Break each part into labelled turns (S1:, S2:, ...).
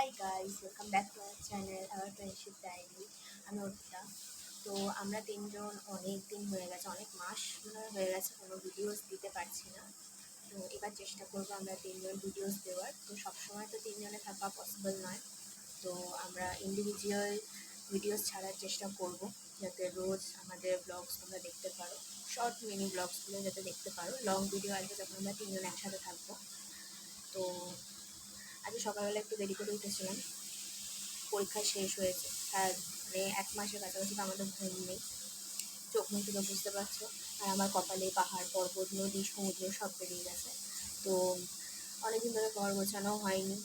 S1: High guys, welcome back to our channel our friendship diary. আমি অর্পিতা। তো আমরা তিনজন অনেক দিন হয়ে গেছে, অনেক মাস মনে হয় হয়ে গেছে কোনো ভিডিওস দিতে পারছি না। তো এবার চেষ্টা করবো আমরা তিনজন ভিডিওস দেওয়ার। তো সবসময় তো তিনজনে থাকা পসিবল নয়, তো আমরা ইন্ডিভিজুয়াল ভিডিওস ছাড়ার চেষ্টা করব, যাতে রোজ আমাদের ব্লগস তোমরা দেখতে পারো, শর্ট মিনি ব্লগসগুলো যাতে দেখতে পারো। লং ভিডিও আসবে যখন আমরা তিনজন একসাথে থাকবো। তো আজকে সকালবেলা একটু দেরি করে উঠেছিলাম, পরীক্ষা শেষ হয়েছে। আর মানে 1 মাসের কাছাকাছি তো আমাদের ঘুম নেই, চোখ মুখ তো বুঝতে পারছো। আর আমার কপালে পাহাড় পর্বত নদী সমুদ্র সব বেরিয়ে গেছে। তো অনেকদিন ধরে ঘর গোছানো হয়নি,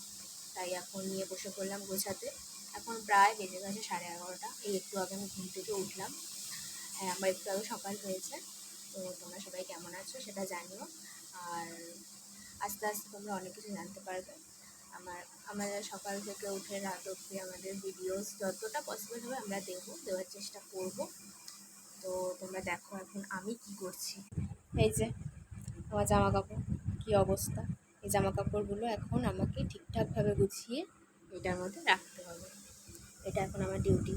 S1: তাই এখন নিয়ে বসে পড়লাম গোছাতে। এখন প্রায় বেজে গেছে 11:30। এই একটু আগে আমি ঘুম থেকে উঠলাম। হ্যাঁ, আমার একটু আগে সকাল হয়েছে। তো তোমরা সবাই কেমন আছো সেটা জানিও। আর আস্তে আস্তে তোমরা অনেক কিছু জানতে পারবে। আমাদের সকাল থেকে উঠে রাত অবধি আমাদের ভিডিওস যতটা পসিবল হবে আমরা দেওয়ার চেষ্টা করব। তো তোমরা দেখো এখন আমি কি করছি। এই যে আমার জামা কাপড়, কী অবস্থা! এই জামা কাপড়গুলো এখন আমাকে ঠিকঠাকভাবে গুছিয়ে এটার মধ্যে রাখতে হবে। এটা এখন আমার ডিউটি।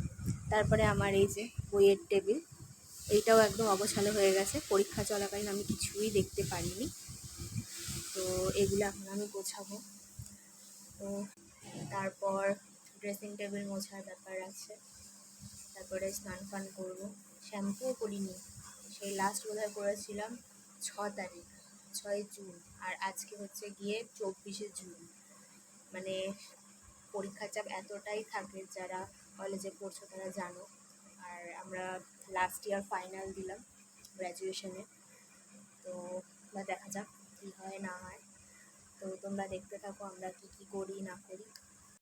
S1: তারপরে আমার এই যে বইয়ের টেবিল, এইটাও একদম অগোছালো হয়ে গেছে। পরীক্ষা চলাকালীন আমি কিছুই দেখতে পারিনি, তো এগুলো এখন আমি গোছাবো। তো তারপর ড্রেসিং টেবিল মোছার ব্যাপার আছে। তারপরে স্নান ফান করবো। শ্যাম্পুও করিনি, সেই লাস্ট বোধহয় করেছিলাম 6 তারিখ, 6 জুন। আর আজকে হচ্ছে গিয়ে 24শে জুন। মানে পরীক্ষার চাপ এতটাই থাকে, যারা কলেজে পড়ছো তারা জানো। আর আমরা লাস্ট ইয়ার ফাইনাল দিলাম গ্র্যাজুয়েশনে। তো দেখা যাক কী হয় না হয়। তো তোমরা দেখতে থাকো আমরা কী কী করি না করি।